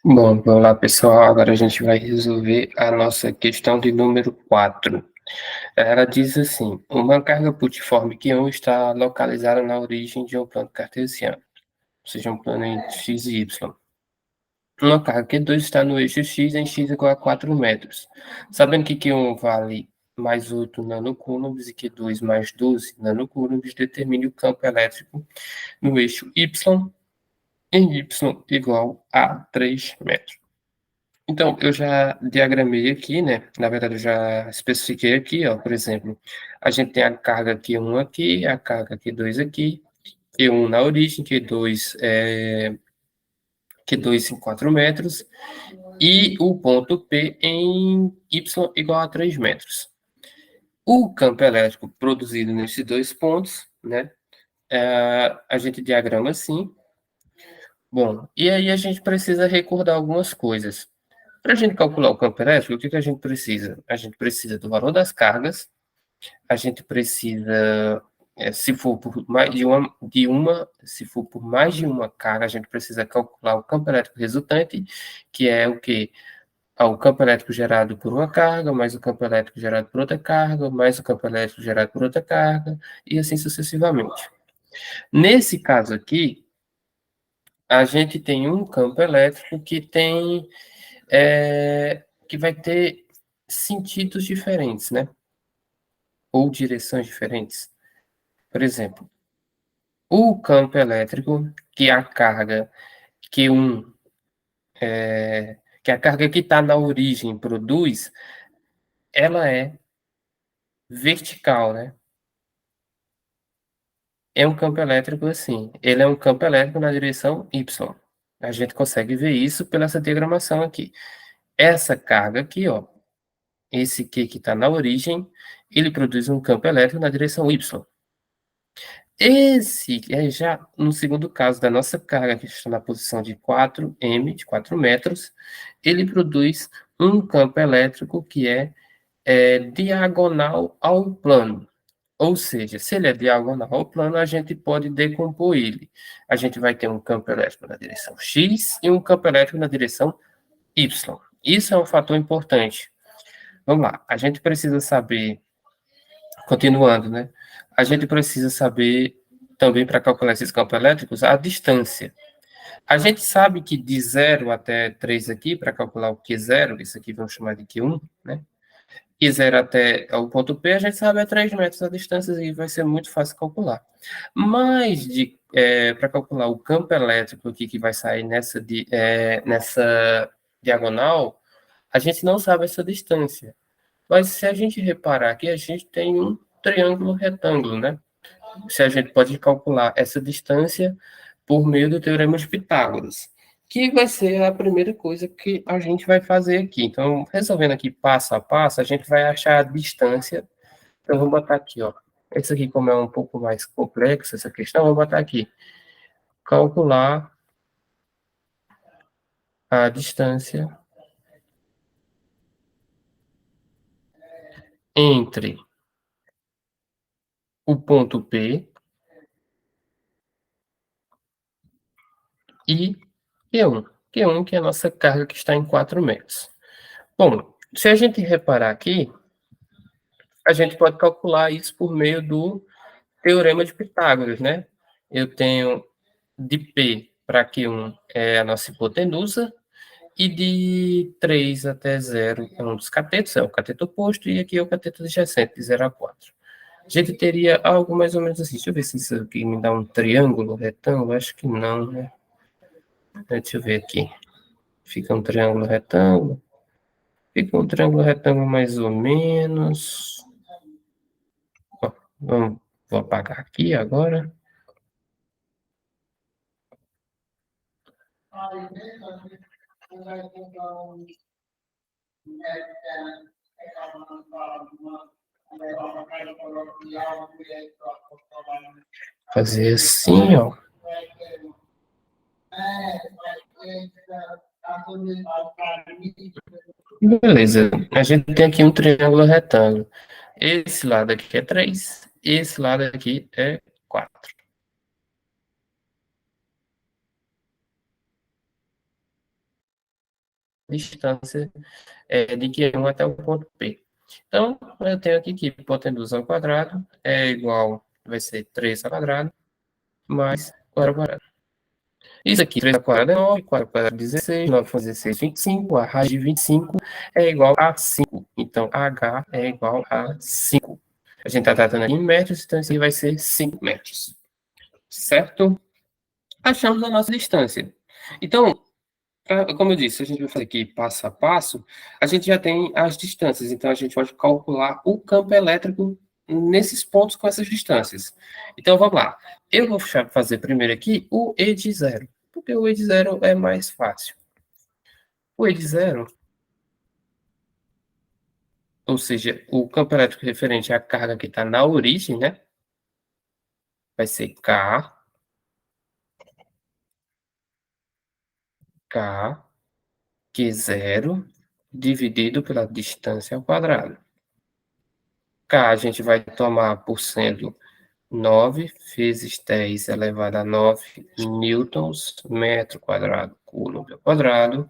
Bom, vamos lá, pessoal. Agora a gente vai resolver a nossa questão de número 4. Ela diz assim: uma carga putiforme Q1 está localizada na origem de um plano cartesiano, ou seja, um plano em x e y. Uma carga Q2 está no eixo x em x igual a 4 metros. Sabendo que Q1 vale mais 8 nanocoulombs e Q2 mais 12 nanocoulombs, determine o campo elétrico no eixo y em y igual a 3 metros. Então, eu já diagramei aqui, né? Na verdade, eu já especifiquei aqui, ó, por exemplo, a gente tem a carga Q1 aqui, a carga Q2 aqui, Q1 na origem, Q2 em 4 metros, e o ponto P em Y igual a 3 metros. O campo elétrico produzido nesses dois pontos, né? A gente diagrama assim. Bom, e aí a gente precisa recordar algumas coisas. Para a gente calcular o campo elétrico, o que que a gente precisa? A gente precisa do valor das cargas, a gente precisa, se for por mais se for por mais de uma carga, a gente precisa calcular o campo elétrico resultante, que é o quê? O campo elétrico gerado por uma carga, mais o campo elétrico gerado por outra carga, mais o campo elétrico gerado por outra carga, e assim sucessivamente. Nesse caso aqui, a gente tem um campo elétrico que vai ter sentidos diferentes, né? Ou direções diferentes. Por exemplo, o campo elétrico, que é a carga Q1, que é a carga que está na origem produz, ela é vertical, né? É um campo elétrico assim. Ele é um campo elétrico na direção Y. A gente consegue ver isso pela essa diagramação aqui. Essa carga aqui, ó, esse Q que está na origem, ele produz um campo elétrico na direção Y. Esse é já no segundo caso da nossa carga, que está na posição de 4m, de 4 metros, ele produz um campo elétrico que é diagonal ao plano. Ou seja, se ele é diagonal ao plano, a gente pode decompor ele. A gente vai ter um campo elétrico na direção X e um campo elétrico na direção Y. Isso é um fator importante. Vamos lá, a gente precisa saber, continuando, né? A gente precisa saber também para calcular esses campos elétricos a distância. A gente sabe que de 0 até 3 aqui, para calcular o Q0, isso aqui vamos chamar de Q1, né? Q0 até o ponto P, a gente sabe é 3 metros a distância e vai ser muito fácil calcular. Mas para calcular o campo elétrico aqui que vai sair nessa diagonal, a gente não sabe essa distância. Mas se a gente reparar aqui, a gente tem um triângulo retângulo, né? Se a gente pode calcular essa distância por meio do Teorema de Pitágoras, que vai ser a primeira coisa que a gente vai fazer aqui. Então, resolvendo aqui passo a passo, a gente vai achar a distância. Então, vou botar aqui, ó. Esse aqui, como é um pouco mais complexo, essa questão, vou botar aqui. Calcular a distância entre o ponto P e Q1. Q1, que é a nossa carga que está em 4 metros. Bom, se a gente reparar aqui, a gente pode calcular isso por meio do Teorema de Pitágoras, né? Eu tenho de P para Q1 é a nossa hipotenusa, e de 3 até 0 é um dos catetos, é o cateto oposto, e aqui é o cateto adjacente, de 0 a 4. A gente teria algo mais ou menos assim. Deixa eu ver se isso aqui me dá um triângulo retângulo. Acho que não, né? Deixa eu ver aqui. Fica um triângulo retângulo. Fica um triângulo retângulo mais ou menos. Ó, vou apagar aqui agora. Fazer assim, ó. Beleza. A gente tem aqui um triângulo retângulo. Esse lado aqui é 3, esse lado aqui é 4. distância de Q1 até o ponto P. Então, eu tenho aqui que hipotenusa ao quadrado é igual, vai ser 3 ao quadrado, mais 4 ao quadrado. Isso aqui, 3 ao quadrado é 9, 4 ao quadrado é 16, 9 com 16, 25, a raiz de 25 é igual a 5. Então, H é igual a 5. A gente está tratando aqui em metros, então isso aqui vai ser 5 metros. Certo? Achamos a nossa distância. Então, como eu disse, a gente vai fazer aqui passo a passo, a gente já tem as distâncias, então a gente pode calcular o campo elétrico nesses pontos com essas distâncias. Então, vamos lá. Eu vou fazer primeiro aqui o E de zero, porque o E de zero é mais fácil. O E de zero, ou seja, o campo elétrico referente à carga que está na origem, né? Vai ser Q0 dividido pela distância ao quadrado. K a gente vai tomar por sendo 9 vezes 10 elevado a 9 newtons, metro quadrado, coulomb ao quadrado,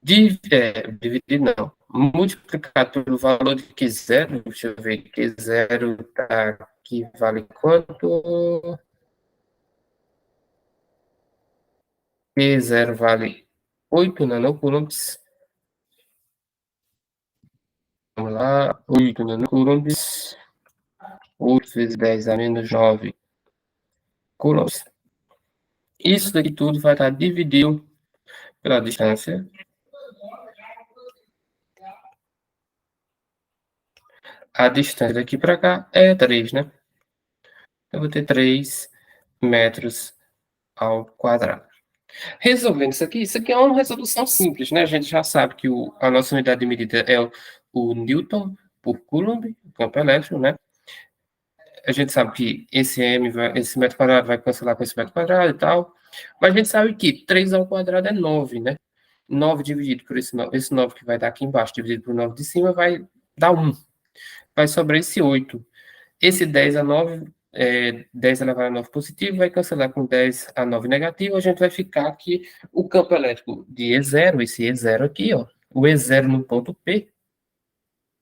dividido não, multiplicado pelo valor de Q0, deixa eu ver, Q0 tá aqui, vale quanto? Q0 vale 8 nanocoulombs, vamos lá, 8 nanocoulombs, 8 vezes 10 a menos 9 coulombs. Isso daqui tudo vai estar dividido pela distância. A distância daqui para cá é 3, né? Eu vou ter 3 metros ao quadrado. Resolvendo isso aqui é uma resolução simples, né? A gente já sabe que a nossa unidade de medida é o Newton por Coulomb, o campo elétrico, né? A gente sabe que esse metro quadrado vai cancelar com esse metro quadrado e tal, mas a gente sabe que 3 ao quadrado é 9, né? 9 dividido por esse 9 que vai dar aqui embaixo, dividido por 9 de cima, vai dar 1. Vai sobrar esse 8. Esse 10 a 9, 10 elevado a 9 positivo, vai cancelar com 10 a 9 negativo, a gente vai ficar aqui o campo elétrico de E0, esse E0 aqui, ó, o E0 no ponto P,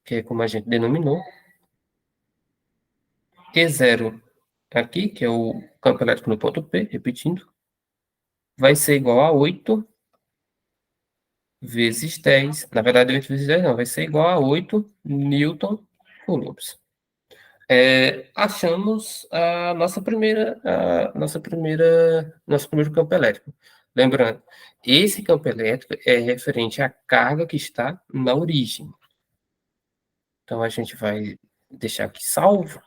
que é como a gente denominou, E0 aqui, que é o campo elétrico no ponto P, repetindo, vai ser igual a 8 vezes 10, na verdade 8 vezes 10 não, vai ser igual a 8 newton coulombs. Achamos a nosso primeiro campo elétrico. Lembrando, esse campo elétrico é referente à carga que está na origem. Então, a gente vai deixar aqui salvo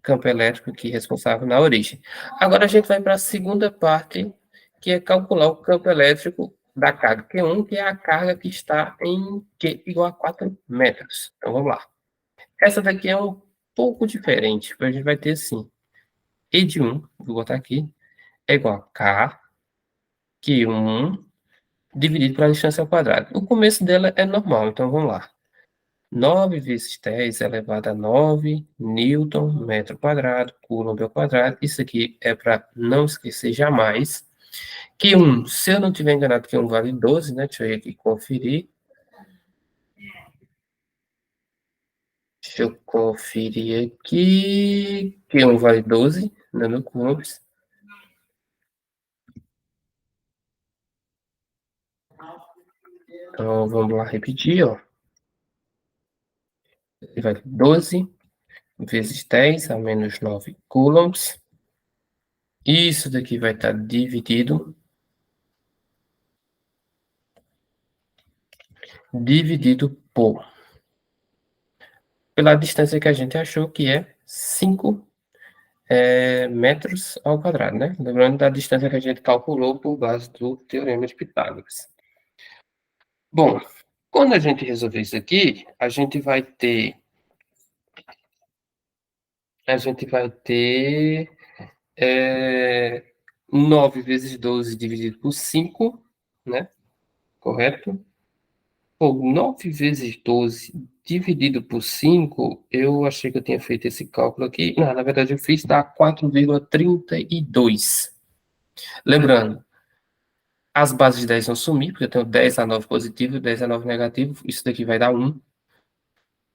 campo elétrico aqui responsável na origem. Agora, a gente vai para a segunda parte, que é calcular o campo elétrico da carga Q1, que é a carga que está em Q igual a 4 metros. Então, vamos lá. Essa daqui é um pouco diferente, porque a gente vai ter assim, E de 1, vou botar aqui, é igual a K, Q1, dividido pela distância ao quadrado. O começo dela é normal, então vamos lá. 9 vezes 10 elevado a 9 newton, metro quadrado, coulomb ao quadrado. Isso aqui é para não esquecer jamais. Q1, se eu não estiver enganado, Q1 vale 12, né? Deixa eu ir aqui conferir. Deixa eu conferir aqui. Q1 vale 12 nanocoulombs. Então, vamos lá repetir, ó. Vai 12 vezes 10 a menos 9 coulombs. Isso daqui vai estar dividido por pela distância que a gente achou, que é 5 metros ao quadrado, né? Lembrando da distância que a gente calculou por base do Teorema de Pitágoras. Bom, quando a gente resolver isso aqui, a gente vai ter 9 vezes 12 dividido por 5, né? Correto? Pô, 9 vezes 12 dividido por 5, eu achei que eu tinha feito esse cálculo aqui. Não, na verdade eu fiz, dá 4,32. Lembrando, As bases de 10 vão sumir, porque eu tenho 10 a 9 positivo e 10 a 9 negativo. Isso daqui vai dar 1.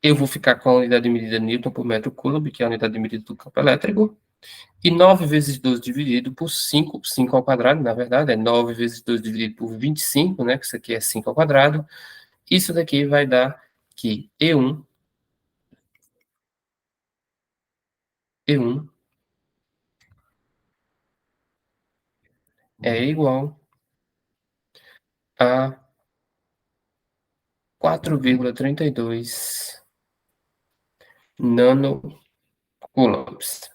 Eu vou ficar com a unidade de medida Newton por metro coulomb, que é a unidade de medida do campo elétrico. E 9 vezes 12 dividido por 5, 5 ao quadrado, na verdade, é 9 vezes 12 dividido por 25, né, que isso aqui é 5 ao quadrado. Isso daqui vai dar que E1 é igual a 4,32 nanocoulombs.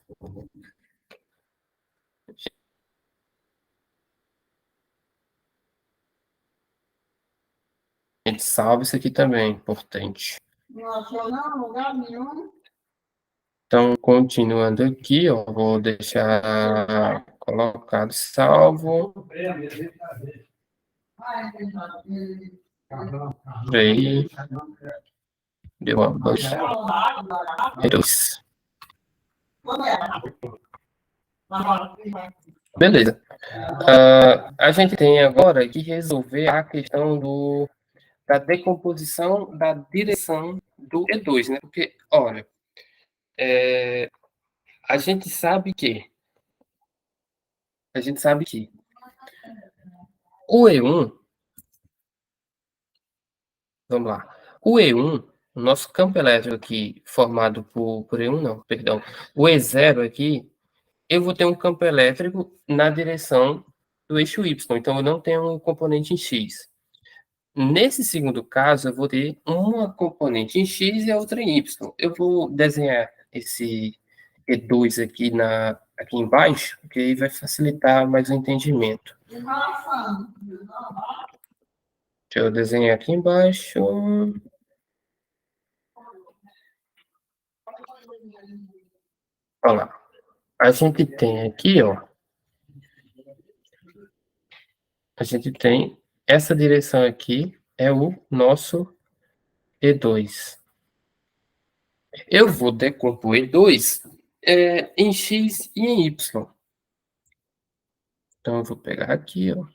A gente salva isso aqui também, importante. Não achou não, lugar nenhum. Então, continuando aqui, ó, vou deixar colocado salvo. Aí, deu uma baixa. Beleza. A gente tem agora que resolver a questão da decomposição da direção do E2, né? Porque, olha, a gente sabe que o E1, vamos lá, o E1, o nosso campo elétrico aqui formado por E1, não, perdão, o E0 aqui, eu vou ter um campo elétrico na direção do eixo Y, então eu não tenho um componente em X. Nesse segundo caso, eu vou ter uma componente em X e a outra em Y. Eu vou desenhar esse E2 aqui embaixo, que aí vai facilitar mais o entendimento. Deixa eu desenhar aqui embaixo. Olha lá. A gente tem aqui, ó. A gente tem essa direção aqui, é o nosso E2. Eu vou decompor E2 em X e em Y. Então, eu vou pegar aqui, ó.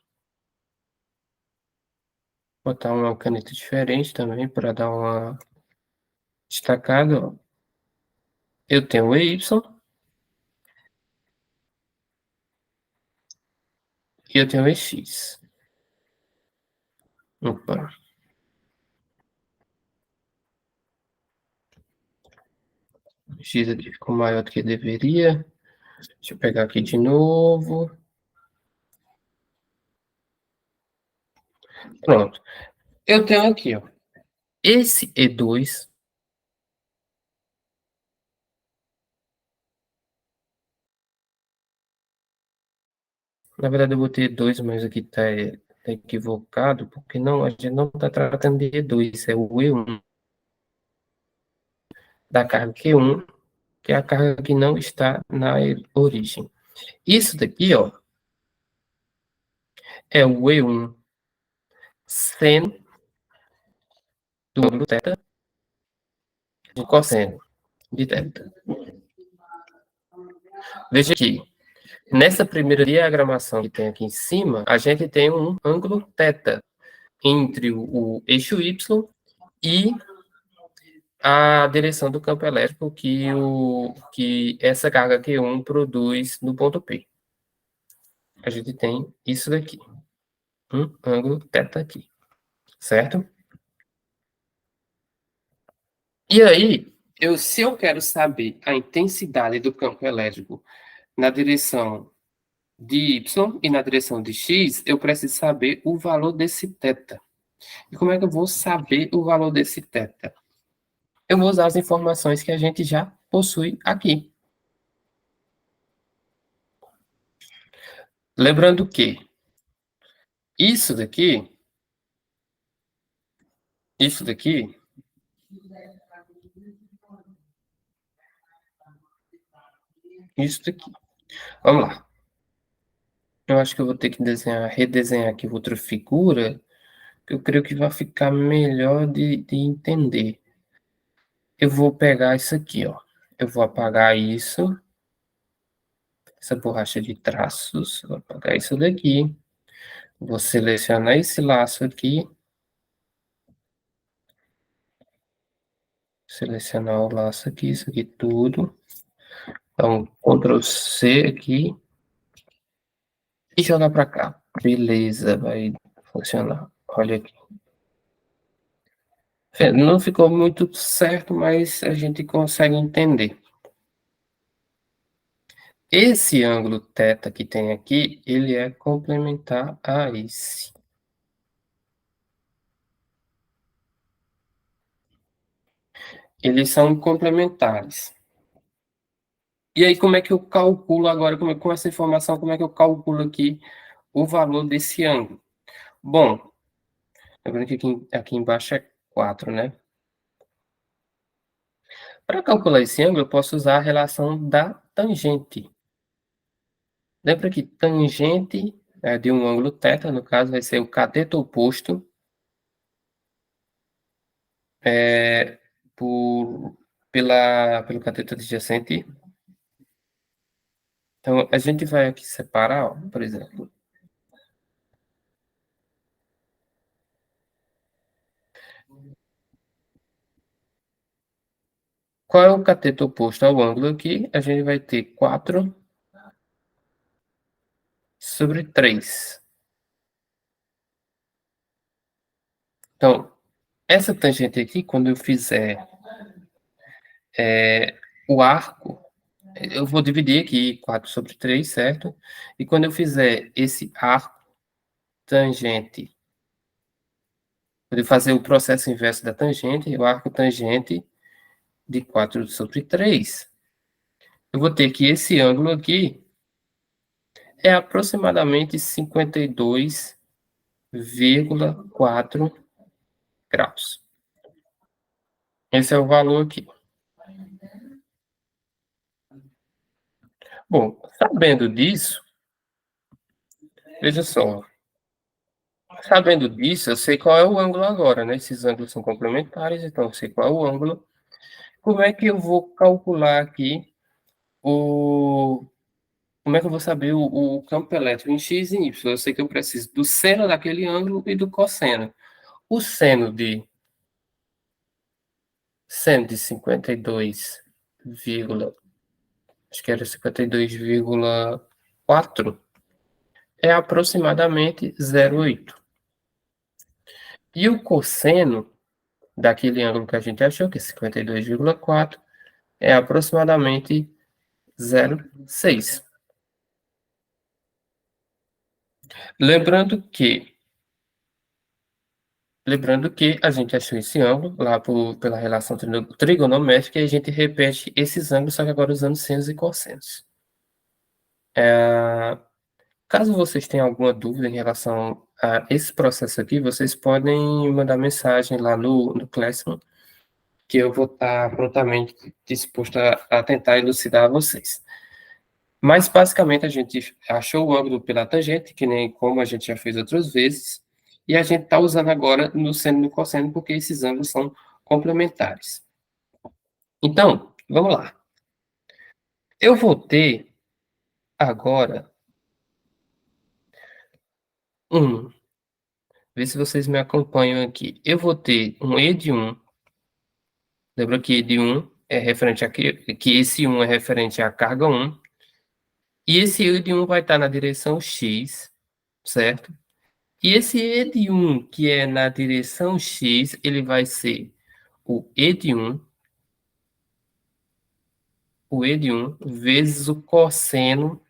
Botar uma caneta diferente também para dar uma destacada, ó. Eu tenho o EY e eu tenho o EX. Opa. O X aqui ficou maior do que deveria. Deixa eu pegar aqui de novo. Pronto. Eu tenho aqui, ó. Esse E2. Na verdade, eu botei E2, mas aqui tá equivocado, porque não, a gente não está tratando de E2, é o E1 da carga Q1, que é a carga que não está na origem. Isso daqui, ó, é o E1 seno do ângulo θ de cosseno de θ. Veja aqui, nessa primeira diagramação que tem aqui em cima, a gente tem um ângulo θ entre o eixo Y e a direção do campo elétrico que essa carga Q1 produz no ponto P. A gente tem isso daqui, um ângulo θ aqui, certo? E aí, se eu quero saber a intensidade do campo elétrico na direção de Y e na direção de X, eu preciso saber o valor desse θ. E como é que eu vou saber o valor desse θ? Eu vou usar as informações que a gente já possui aqui. Lembrando que isso daqui, isso daqui, isso daqui. Vamos lá. Eu acho que eu vou ter que redesenhar aqui outra figura, que eu creio que vai ficar melhor de entender. Eu vou pegar isso aqui, ó. Eu vou apagar isso, essa borracha de traços, vou apagar isso daqui. Vou selecionar esse laço aqui, selecionar o laço aqui, isso aqui tudo. Então, Ctrl C aqui e jogar para cá. Beleza, vai funcionar. Olha aqui. Não ficou muito certo, mas a gente consegue entender. Esse ângulo θ que tem aqui, ele é complementar a esse. Eles são complementares. E aí, como é que eu calculo agora, com essa informação, como é que eu calculo aqui o valor desse ângulo? Bom, lembrando que aqui embaixo é 4, né? Para calcular esse ângulo, eu posso usar a relação da tangente. Lembra que tangente de um ângulo θ, no caso, vai ser o cateto oposto é, pelo cateto adjacente. Então, a gente vai aqui separar, ó, por exemplo. Qual é o cateto oposto ao ângulo aqui? A gente vai ter 4 sobre 3. Então, essa tangente aqui, quando eu fizer o arco, eu vou dividir aqui 4 sobre 3, certo? E quando eu fizer esse arco tangente, quando eu fazer o processo inverso da tangente, o arco tangente de 4 sobre 3, eu vou ter que esse ângulo aqui é aproximadamente 52,4 graus. Esse é o valor aqui. Bom, sabendo disso, veja só, sabendo disso, eu sei qual é o ângulo agora, né? Esses ângulos são complementares, então eu sei qual é o ângulo. Como é que eu vou calcular aqui o... Como é que eu vou saber o campo elétrico em x e y? Eu sei que eu preciso do seno daquele ângulo e do cosseno. O seno de 52, acho que era 52,4, é aproximadamente 0,8. E o cosseno daquele ângulo que a gente achou, que é 52,4, é aproximadamente 0,6. Lembrando que, lembrando que a gente achou esse ângulo lá pela relação trigonométrica e a gente repete esses ângulos, só que agora usando senos e cossenos. Caso vocês tenham alguma dúvida em relação a esse processo aqui, vocês podem mandar mensagem lá no Classroom, que eu vou estar prontamente disposto a tentar elucidar a vocês. Mas, basicamente, a gente achou o ângulo pela tangente, que nem como a gente já fez outras vezes, e a gente está usando agora no seno e no cosseno, porque esses ângulos são complementares. Então, vamos lá. Eu vou ter agora um, ver se vocês me acompanham aqui. Eu vou ter um E de 1, lembra que E de 1 é referente a que esse 1 é referente à carga 1, e esse E de 1 vai estar na direção X, certo? E esse E de 1, que é na direção X, ele vai ser o E de 1, vezes o cosseno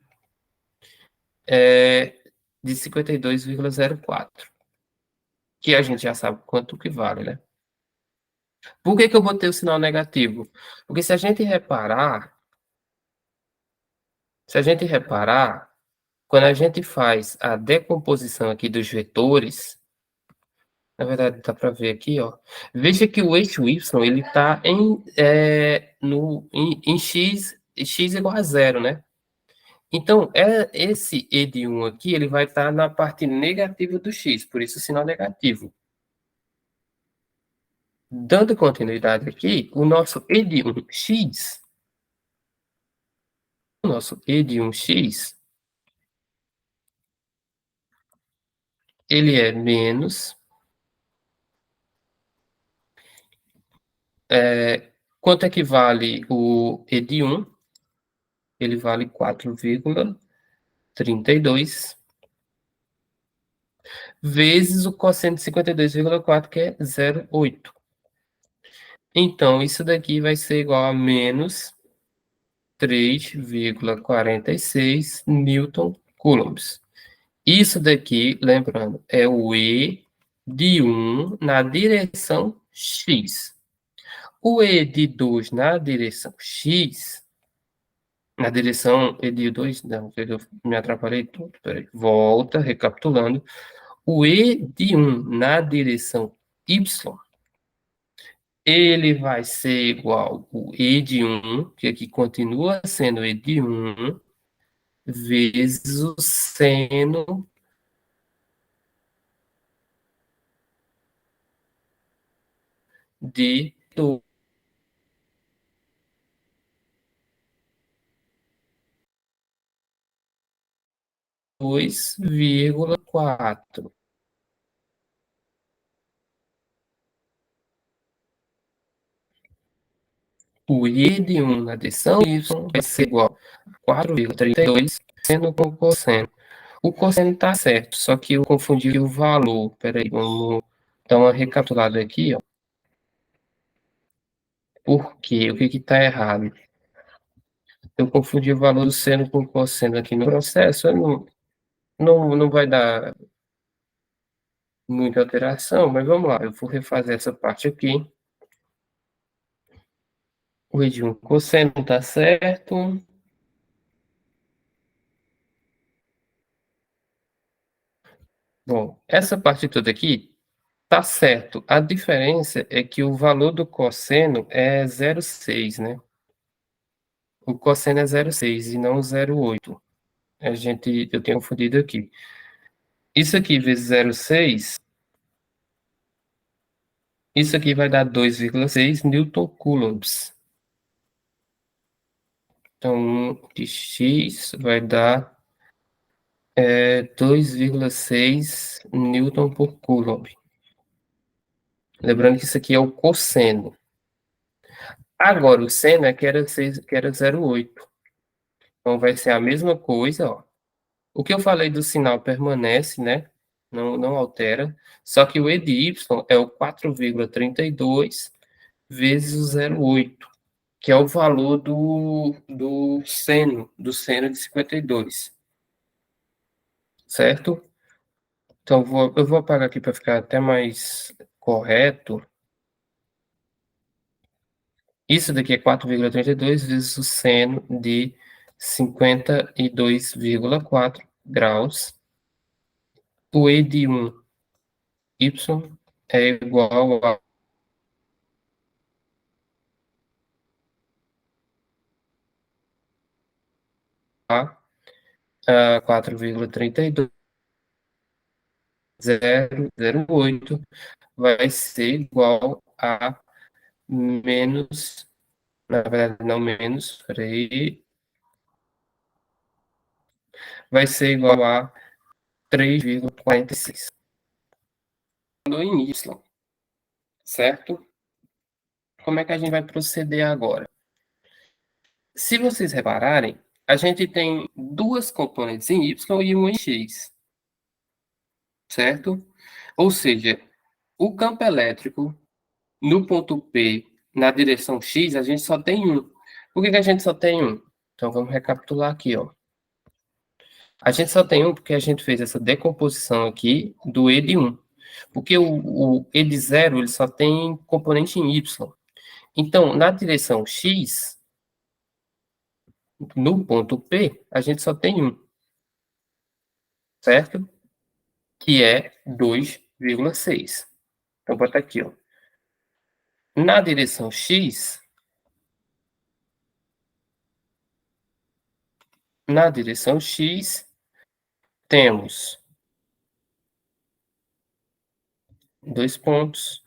de 52,04, que a gente já sabe quanto que vale, né? Por que que eu botei o sinal negativo? Porque se a gente reparar, quando a gente faz a decomposição aqui dos vetores, na verdade, dá para ver aqui, ó. Veja que o eixo y ele está em x igual a zero, né? Então, esse e de 1 aqui, ele vai estar na parte negativa do x, por isso o sinal negativo. Dando continuidade aqui, o nosso e de 1x, ele é menos, quanto equivale o E de 1? Ele vale 4,32 vezes o cosseno de 52,4, que é 0,8. Então, isso daqui vai ser igual a menos 3,46 newton coulombs. Isso daqui, lembrando, é o E de 1 na direção X. O E de 2 na direção X, na direção E de 2, não, eu me atrapalhei tudo, peraí, volta, recapitulando. O E de 1 na direção Y, ele vai ser igual ao E de 1, que aqui continua sendo E de 1, vezes o seno de 2,4. O I de 1 na adição Y vai ser igual a 4,32 sendo com o cosseno. O cosseno está certo, só que eu confundi o valor. Peraí, vamos dar uma recapitulada aqui, ó. Por quê? O que está errado? Eu confundi o valor do seno com o cosseno aqui no processo. Não vai dar muita alteração, mas vamos lá. Eu vou refazer essa parte aqui. O I de 1 cosseno está certo. Bom, essa parte toda aqui tá certo. A diferença é que o valor do cosseno é 0,6, né? O cosseno é 0,6 e não 0,8. Eu tenho confundido aqui. Isso aqui vezes 0,6, isso aqui vai dar 2,6 newton coulombs. Então, 1 de x vai dar 2,6 newton por coulomb. Lembrando que isso aqui é o cosseno. Agora, o seno é que era 0,8. Então, vai ser a mesma coisa, ó. O que eu falei do sinal permanece, né? Não altera. Só que o E de Y é o 4,32 vezes o 0,8, que é o valor do seno de 52, certo? Então, eu vou apagar aqui para ficar até mais correto. Isso daqui é 4,32 vezes o seno de 52,4 graus. O E de 1, Y, é igual a 4,32008 vai ser igual a menos, na verdade não menos, peraí, vai ser igual a 3,46. Em Y, certo? Como é que a gente vai proceder agora? Se vocês repararem, a gente tem duas componentes em Y e uma em X, certo? Ou seja, o campo elétrico no ponto P, na direção X, a gente só tem um. Por que a gente só tem um? Então, vamos recapitular aqui, ó. A gente só tem um porque a gente fez essa decomposição aqui do E de 1. Porque o E de 0, ele só tem componente em Y. Então, na direção X, no ponto P, a gente só tem um, certo? Que é 2,6. Então, bota aqui, ó. Na direção X, temos dois pontos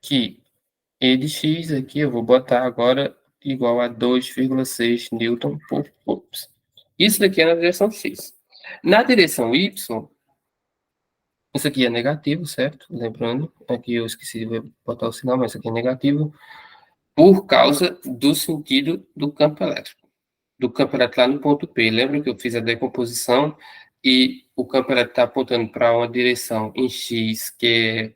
que E de x aqui eu vou botar agora igual a 2,6 newton por Ops. Isso daqui é na direção x. Na direção y, Isso aqui é negativo, certo? Lembrando, aqui eu esqueci de botar o sinal, mas isso aqui é negativo, por causa do sentido do campo elétrico. Do campo elétrico lá no ponto P. Lembra que eu fiz a decomposição e o campo elétrico está apontando para uma direção em X, que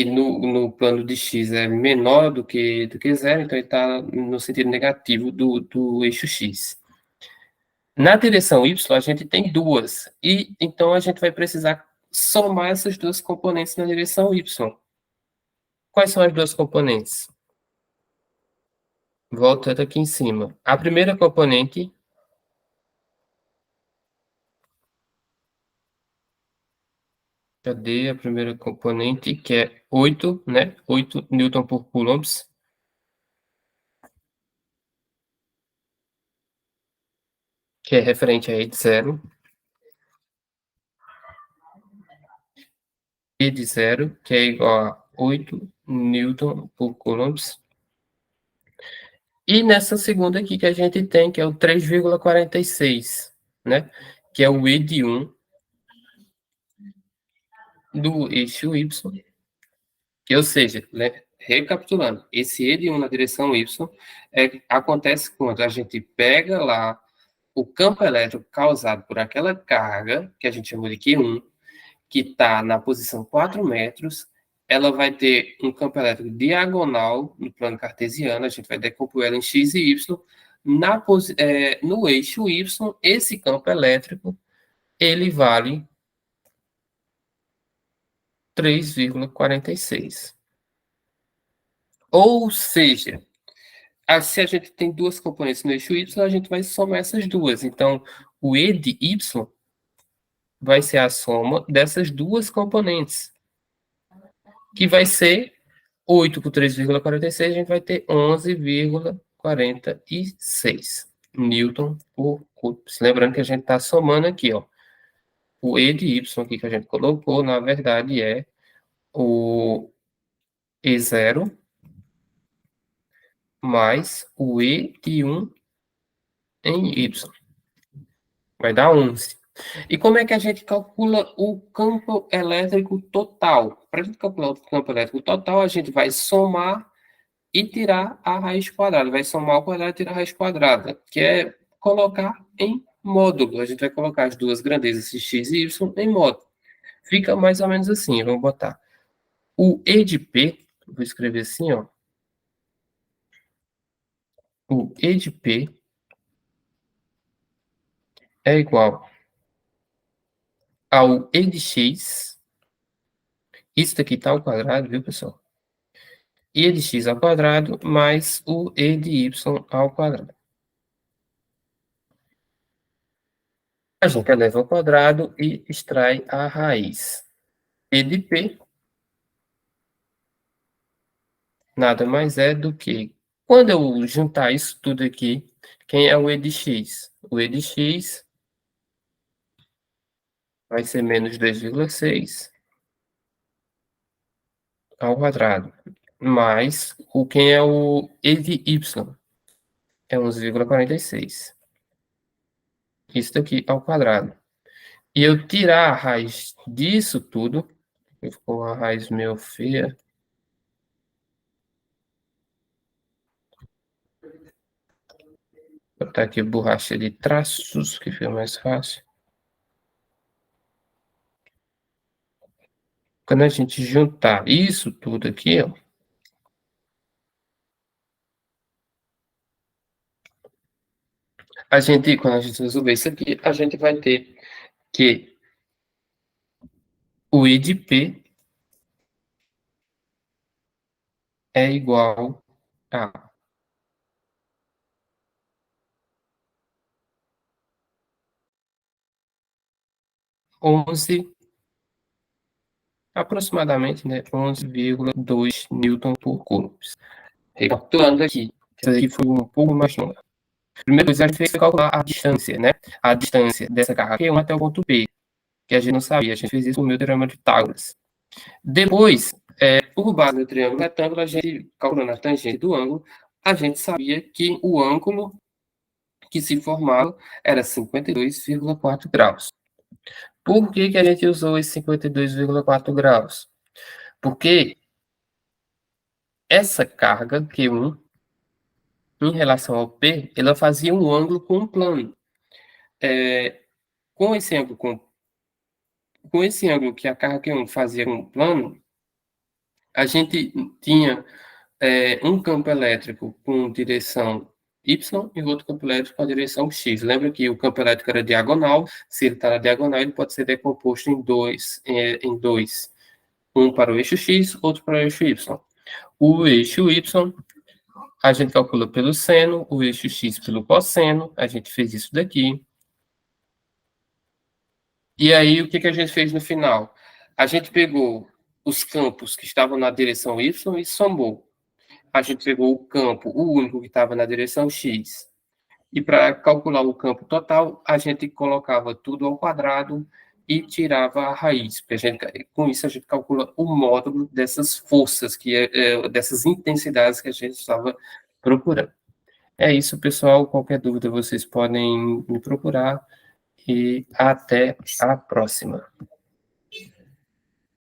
no plano de X é menor do que zero, então ele está no sentido negativo do eixo X. Na direção Y, a gente tem duas, e então a gente vai precisar somar essas duas componentes na direção Y. Quais são as duas componentes? Voltando aqui em cima. A primeira componente, cadê a primeira componente, que é 8, né? 8 newton por coulomb, que é referente a E de zero. E de zero, que é igual a 8 newton por coulomb. E nessa segunda aqui que a gente tem, que é o 3,46, né? Que é o E de 1 do eixo Y, que, ou seja, né, recapitulando, esse E de 1 na direção Y acontece quando a gente pega lá o campo elétrico causado por aquela carga, que a gente chamou de Q1, que está na posição 4 metros, ela vai ter um campo elétrico diagonal no plano cartesiano, a gente vai decompor ela em x e y. No eixo y, esse campo elétrico, ele vale 3,46. Ou seja, se a gente tem duas componentes no eixo y, a gente vai somar essas duas. Então, o E de y vai ser a soma dessas duas componentes, que vai ser 8 por 3,46, a gente vai ter 11,46 newton por coulomb. Lembrando que a gente está somando aqui, ó. O E de Y aqui que a gente colocou, na verdade, é o E0 mais o E de 1 em Y. Vai dar 11. E como é que a gente calcula o campo elétrico total? Para a gente calcular o campo elétrico total, a gente vai somar e tirar a raiz quadrada. Vai somar ao quadrado e tirar a raiz quadrada, que é colocar em módulo. A gente vai colocar as duas grandezas, x e y, em módulo. Fica mais ou menos assim, vamos botar. O E de P, vou escrever assim, ó. O E de P é igual ao E de X. Isso daqui está ao quadrado, viu, pessoal? E de x ao quadrado mais o E de y ao quadrado. A gente eleva ao quadrado e extrai a raiz. E de P nada mais é do que, quando eu juntar isso tudo aqui, quem é o E de x? O E de x vai ser menos 2,6 ao quadrado, mais quem é o E de y? É 11,46. Isso daqui ao quadrado. E eu tirar a raiz disso tudo, ficou uma raiz meio feia. Vou botar aqui borracha de traços, que fica mais fácil. Quando a gente juntar isso tudo aqui, ó, quando a gente resolver isso aqui, a gente vai ter que o I de P é igual a 11, aproximadamente, né, 11,2 newton por coulomb. Recapitulando aqui, isso aqui foi um pouco mais longo. Primeiro coisa, a gente fez calcular a distância, né? A distância dessa carga Q1 até o ponto P, que a gente não sabia. A gente fez isso com o meu teorema de Pitágoras. Depois, por base do triângulo retângulo, a gente, calculando a tangente do ângulo, a gente sabia que o ângulo que se formava era 52,4 graus. Por que que a gente usou esse 52,4 graus? Porque essa carga Q1, em relação ao P, ela fazia um ângulo com um plano. Com esse ângulo, com esse ângulo que a carga Q1 fazia com um plano, a gente tinha um campo elétrico com direção Y e outro campo elétrico com a direção X. Lembra que o campo elétrico era diagonal, se ele está na diagonal, ele pode ser decomposto em dois. Um para o eixo X, outro para o eixo Y. O eixo Y, a gente calcula pelo seno, o eixo X pelo cosseno, a gente fez isso daqui. E aí, o que que a gente fez no final? A gente pegou os campos que estavam na direção Y e somou. A gente pegou o campo, o único que estava na direção X, e para calcular o campo total, a gente colocava tudo ao quadrado e tirava a raiz. Com isso, a gente calcula o módulo dessas forças, dessas intensidades que a gente estava procurando. É isso, pessoal. Qualquer dúvida, vocês podem me procurar e até a próxima.